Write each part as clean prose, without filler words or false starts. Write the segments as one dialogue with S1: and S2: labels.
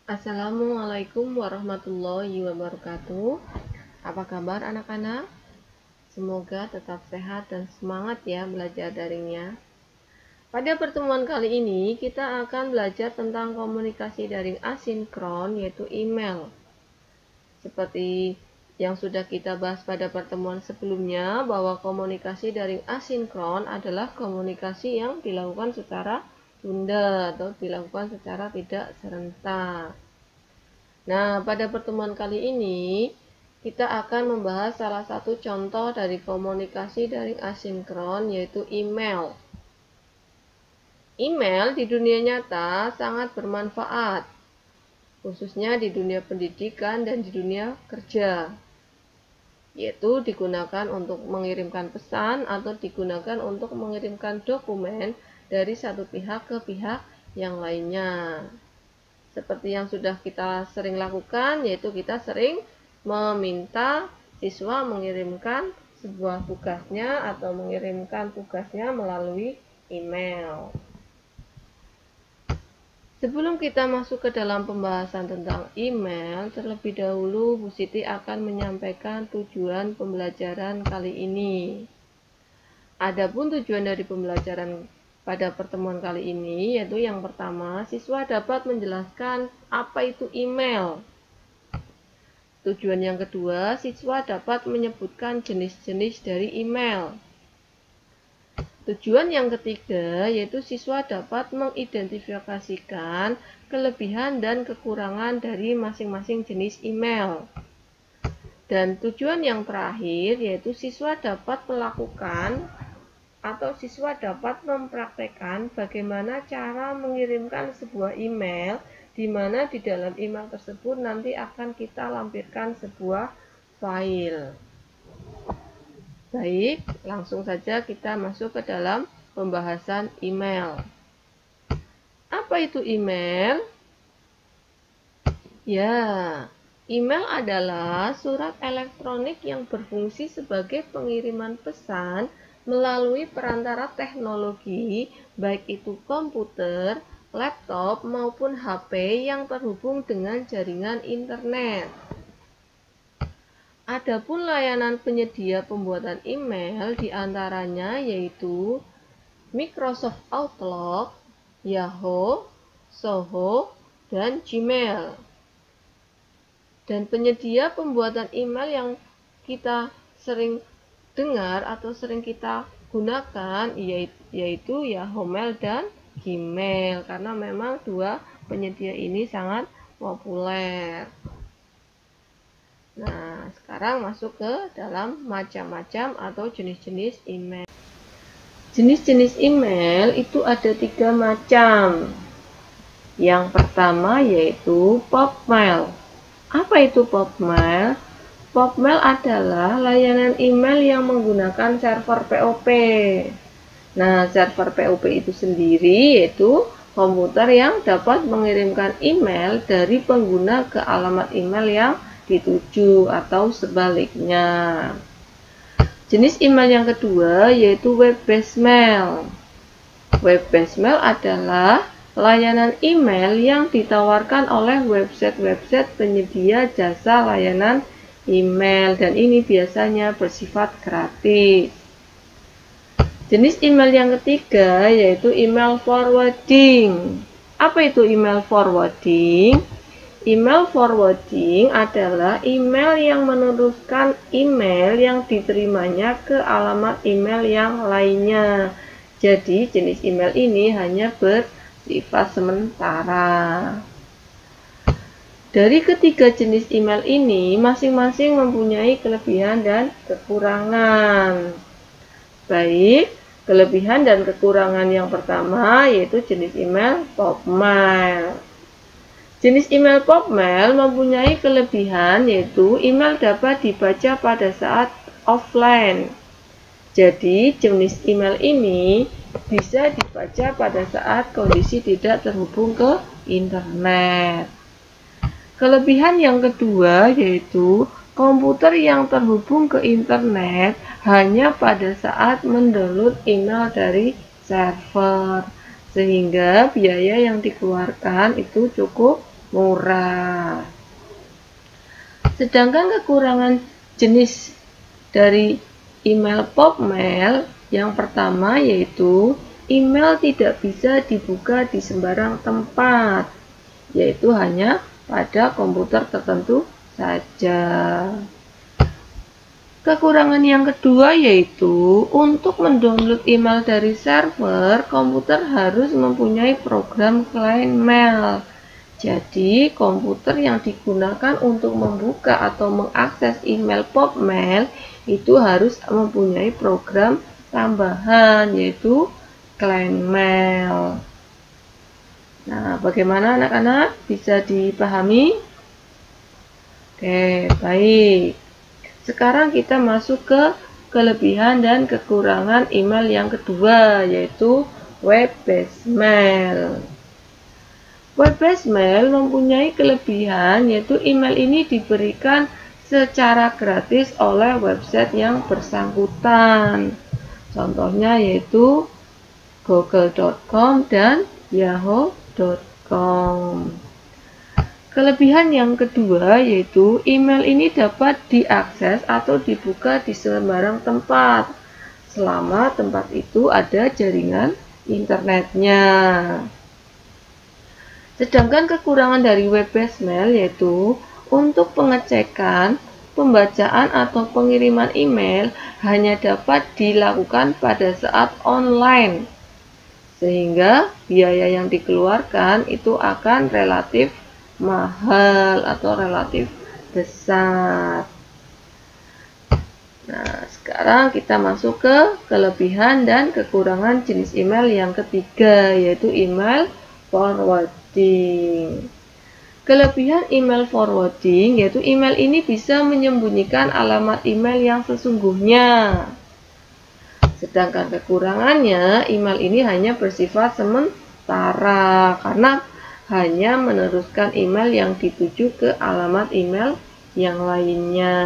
S1: Assalamualaikum warahmatullahi wabarakatuh. Apa kabar anak-anak? Semoga tetap sehat dan semangat ya belajar daringnya. Pada pertemuan kali ini kita akan belajar tentang komunikasi daring asinkron, yaitu email. Seperti yang sudah kita bahas pada pertemuan sebelumnya, bahwa komunikasi daring asinkron adalah komunikasi yang dilakukan secara tunda atau dilakukan secara tidak serentak. Nah, pada pertemuan kali ini kita akan membahas salah satu contoh dari komunikasi daring asinkron, yaitu email. Email di dunia nyata sangat bermanfaat, khususnya di dunia pendidikan dan di dunia kerja, yaitu digunakan untuk mengirimkan pesan atau digunakan untuk mengirimkan dokumen dari satu pihak ke pihak yang lainnya. Seperti yang sudah kita sering lakukan, yaitu kita sering meminta siswa mengirimkan sebuah tugasnya atau mengirimkan tugasnya melalui email. Sebelum kita masuk ke dalam pembahasan tentang email, terlebih dahulu Bu Siti akan menyampaikan tujuan pembelajaran kali ini. Adapun tujuan dari pembelajaran pada pertemuan kali ini, yaitu yang pertama, siswa dapat menjelaskan apa itu email. Tujuan yang kedua, siswa dapat menyebutkan jenis-jenis dari email. Tujuan yang ketiga, yaitu siswa dapat mengidentifikasikan kelebihan dan kekurangan dari masing-masing jenis email. Dan tujuan yang terakhir, yaitu siswa dapat melakukan atau siswa dapat mempraktekkan bagaimana cara mengirimkan sebuah email, di mana di dalam email tersebut nanti akan kita lampirkan sebuah file. Baik, langsung saja kita masuk ke dalam pembahasan email. Apa itu email? Ya, email adalah surat elektronik yang berfungsi sebagai pengiriman pesan melalui perantara teknologi, baik itu komputer, laptop, maupun HP yang terhubung dengan jaringan internet. Adapun layanan penyedia pembuatan email diantaranya yaitu Microsoft Outlook, Yahoo, Zoho, dan Gmail. Dan penyedia pembuatan email yang kita sering dengar atau sering kita gunakan yaitu Yahoo Mail dan Gmail, karena memang dua penyedia ini sangat populer. Nah, sekarang masuk ke dalam macam-macam atau jenis-jenis email. Jenis-jenis email itu ada 3 macam. Yang pertama yaitu PopMail. Apa itu PopMail? PopMail adalah layanan email yang menggunakan server POP. Nah, server POP itu sendiri yaitu komputer yang dapat mengirimkan email dari pengguna ke alamat email yang dituju atau sebaliknya. Jenis email yang kedua yaitu web-based mail. Web-based mail adalah layanan email yang ditawarkan oleh website-website penyedia jasa layanan email, dan ini biasanya bersifat gratis. Jenis email yang ketiga yaitu email forwarding. Apa itu email forwarding? Email forwarding adalah email yang meneruskan email yang diterimanya ke alamat email yang lainnya. Jadi jenis email ini hanya bersifat sementara. Dari ketiga jenis email ini, masing-masing mempunyai kelebihan dan kekurangan. Baik, kelebihan dan kekurangan yang pertama yaitu jenis email PopMail. Jenis email PopMail mempunyai kelebihan yaitu email dapat dibaca pada saat offline. Jadi, jenis email ini bisa dibaca pada saat kondisi tidak terhubung ke internet. Kelebihan yang kedua yaitu komputer yang terhubung ke internet hanya pada saat mendownload email dari server, sehingga biaya yang dikeluarkan itu cukup murah. Sedangkan kekurangan jenis dari email PopMail yang pertama yaitu email tidak bisa dibuka di sembarang tempat, yaitu hanya pada komputer tertentu saja. Kekurangan yang kedua yaitu untuk mendownload email dari server, komputer harus mempunyai program client mail. Jadi, komputer yang digunakan untuk membuka atau mengakses email PopMail itu harus mempunyai program tambahan yaitu client mail. Nah, bagaimana anak-anak? Bisa dipahami? Oke, baik. Sekarang kita masuk ke kelebihan dan kekurangan email yang kedua, yaitu web-based mail. Web-based mail mempunyai kelebihan, yaitu email ini diberikan secara gratis oleh website yang bersangkutan. Contohnya yaitu google.com dan yahoo.com. Kelebihan yang kedua yaitu email ini dapat diakses atau dibuka di sembarang tempat selama tempat itu ada jaringan internetnya. Sedangkan kekurangan dari web-based mail yaitu untuk pengecekan, pembacaan atau pengiriman email hanya dapat dilakukan pada saat online, sehingga biaya yang dikeluarkan itu akan relatif mahal atau relatif besar. Nah, sekarang kita masuk ke kelebihan dan kekurangan jenis email yang ketiga, yaitu email forwarding. Kelebihan email forwarding yaitu email ini bisa menyembunyikan alamat email yang sesungguhnya. Sedangkan kekurangannya, email ini hanya bersifat sementara karena hanya meneruskan email yang dituju ke alamat email yang lainnya.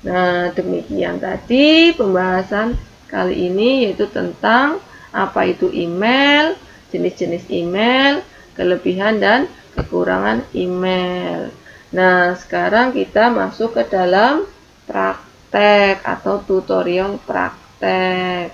S1: Nah, demikian tadi pembahasan kali ini, yaitu tentang apa itu email, jenis-jenis email, kelebihan dan kekurangan email. Nah, sekarang kita masuk ke dalam praktek atau tutorial praktek.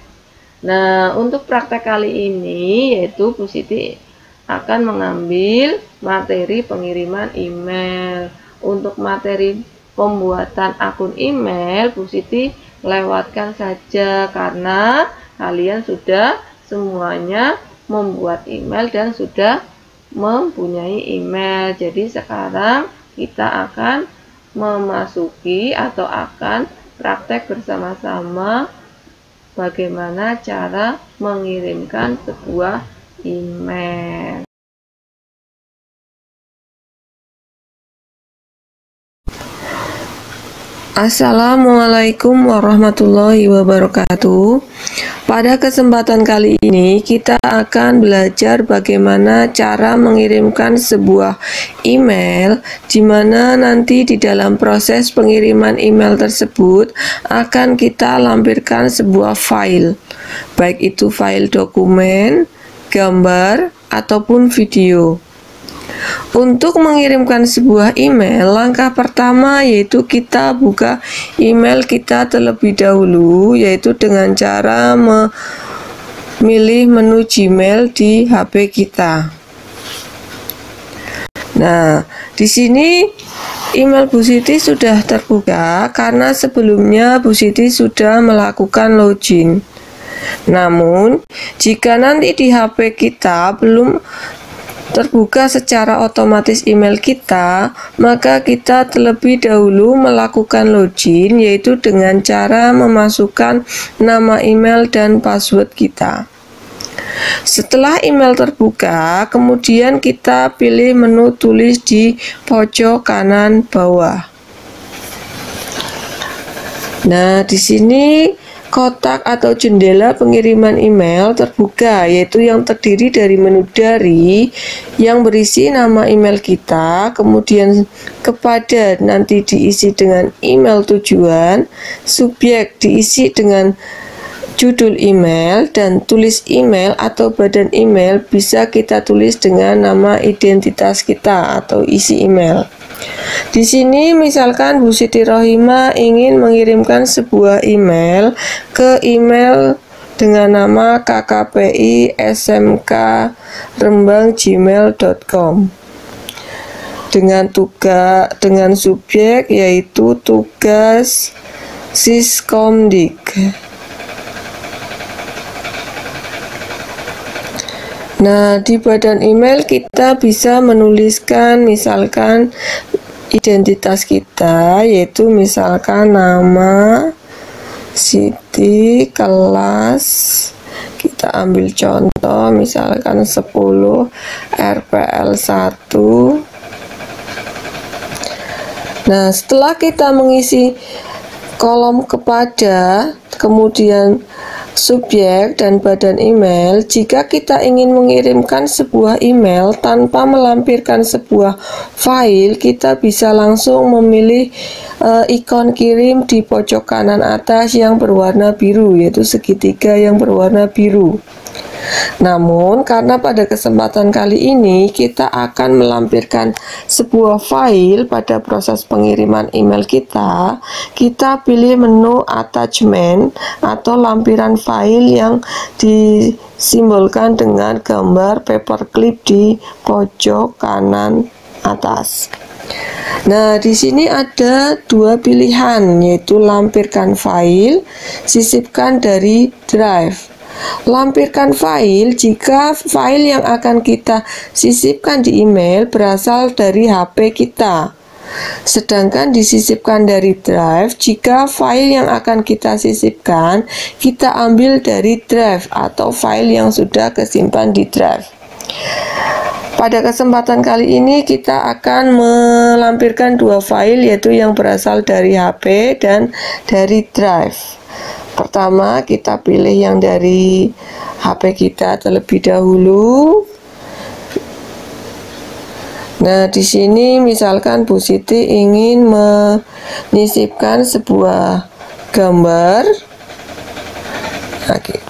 S1: Nah, untuk praktek kali ini yaitu Bu Siti akan mengambil materi pengiriman email. Untuk materi pembuatan akun email, Bu Siti lewatkan saja karena kalian sudah semuanya membuat email dan sudah mempunyai email. Jadi sekarang kita akan memasuki atau akan praktek bersama-sama bagaimana cara mengirimkan sebuah email. Assalamualaikum warahmatullahi wabarakatuh. Pada kesempatan kali ini kita akan belajar bagaimana cara mengirimkan sebuah email, di mana nanti di dalam proses pengiriman email tersebut akan kita lampirkan sebuah file, baik itu file dokumen, gambar, ataupun video. Untuk mengirimkan sebuah email, langkah pertama yaitu kita buka email kita terlebih dahulu, yaitu dengan cara memilih menu Gmail di HP kita. Nah, di sini email Bu Siti sudah terbuka karena sebelumnya Bu Siti sudah melakukan login. Namun, jika nanti di HP kita belum terbuka secara otomatis email kita, maka kita terlebih dahulu melakukan login, yaitu dengan cara memasukkan nama email dan password kita.
S2: Setelah email terbuka, kemudian kita pilih menu tulis di pojok kanan bawah. Nah, di sini kotak atau jendela pengiriman email terbuka, yaitu yang terdiri dari menu dari yang berisi nama email kita, kemudian kepada nanti diisi dengan email tujuan, subjek diisi dengan judul email, dan tulis email atau badan email bisa kita tulis dengan nama identitas kita atau isi email. Di sini misalkan Bu Siti Rohimah ingin mengirimkan sebuah email ke email dengan nama kkpi.smk@gmail.com dengan subjek yaitu tugas Siskomdik. Nah, di badan email kita bisa menuliskan misalkan identitas kita, yaitu misalkan nama, Siti, kelas, kita ambil contoh misalkan 10 RPL 1. Nah, setelah kita mengisi kolom kepada, kemudian subjek dan badan email, jika kita ingin mengirimkan sebuah email tanpa melampirkan sebuah file, kita bisa langsung memilih ikon kirim di pojok kanan atas yang berwarna biru, yaitu segitiga yang berwarna biru. Namun, karena pada kesempatan kali ini kita akan melampirkan sebuah file pada proses pengiriman email kita, kita pilih menu attachment atau lampiran file yang disimbolkan dengan gambar paperclip di pojok kanan atas. Nah, di sini ada dua pilihan, yaitu lampirkan file, sisipkan dari drive. Lampirkan file jika file yang akan kita sisipkan di email berasal dari HP kita. Sedangkan disisipkan dari drive jika file yang akan kita sisipkan kita ambil dari drive atau file yang sudah kesimpan di drive. Pada kesempatan kali ini kita akan melampirkan dua file, yaitu yang berasal dari HP dan dari drive. Pertama, kita pilih yang dari HP kita terlebih dahulu. Nah, di sini misalkan Bu Siti ingin menyisipkan sebuah gambar. Oke.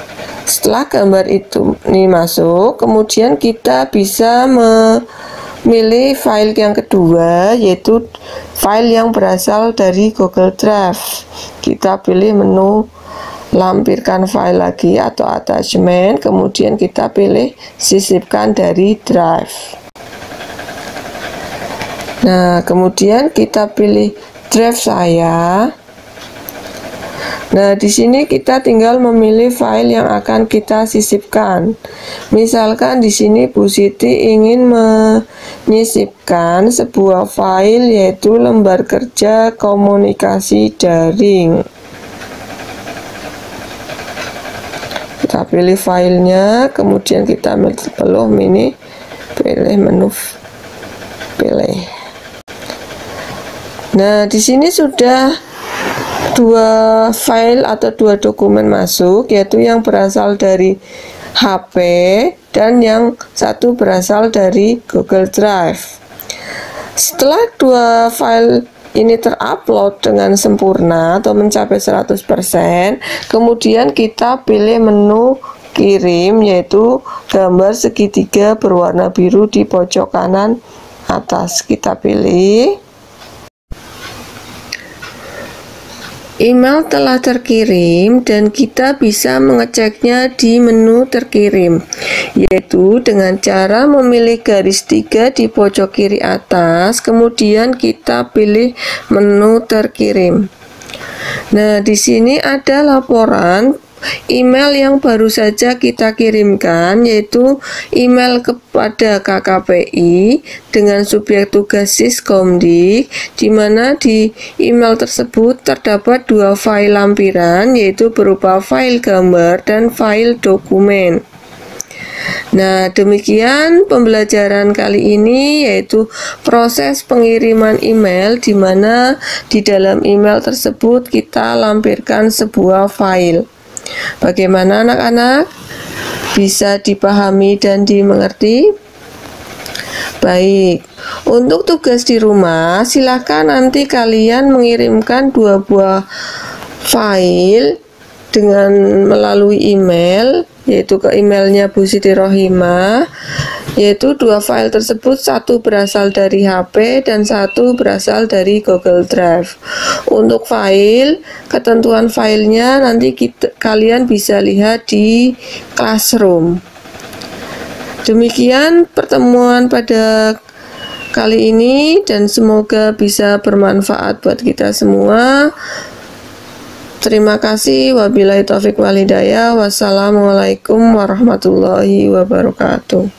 S2: Setelah gambar ini masuk, kemudian kita bisa memilih file yang kedua, yaitu file yang berasal dari Google Drive. Kita pilih menu lampirkan file lagi atau attachment, kemudian kita pilih sisipkan dari drive. Nah, kemudian kita pilih drive saya. Nah, di sini kita tinggal memilih file yang akan kita sisipkan. Misalkan di sini Bu Siti ingin menyisipkan sebuah file, yaitu lembar kerja komunikasi daring. Kita pilih filenya, kemudian kita belum ini, pilih menu pilih. Nah, di sini sudah dua file atau dua dokumen masuk, yaitu yang berasal dari HP dan yang satu berasal dari Google Drive. Setelah dua file ini terupload dengan sempurna atau mencapai 100%, kemudian kita pilih menu kirim, yaitu gambar segitiga berwarna biru di pojok kanan atas. Kita pilih. Email telah terkirim dan kita bisa mengeceknya di menu terkirim, yaitu dengan cara memilih garis 3 di pojok kiri atas, kemudian kita pilih menu terkirim. Nah, di sini ada laporan email yang baru saja kita kirimkan, yaitu email kepada KKPI dengan subjek tugas Siskomdik, di mana di email tersebut terdapat dua file lampiran, yaitu berupa file gambar dan file dokumen. Nah, demikian pembelajaran kali ini, yaitu proses pengiriman email, di mana di dalam email tersebut kita lampirkan sebuah file. Bagaimana anak-anak? Bisa dipahami dan dimengerti? Baik, untuk tugas di rumah, silakan nanti kalian mengirimkan 2 buah file dengan melalui email, yaitu ke emailnya Bu Siti Rohimah, yaitu 2 file tersebut, satu berasal dari HP dan satu berasal dari Google Drive. Untuk file, ketentuan filenya nanti kalian bisa lihat di Classroom. Demikian pertemuan pada kali ini, dan semoga bisa bermanfaat buat kita semua. Terima kasih. Wabillahi taufik wal hidayah. Wassalamualaikum warahmatullahi wabarakatuh.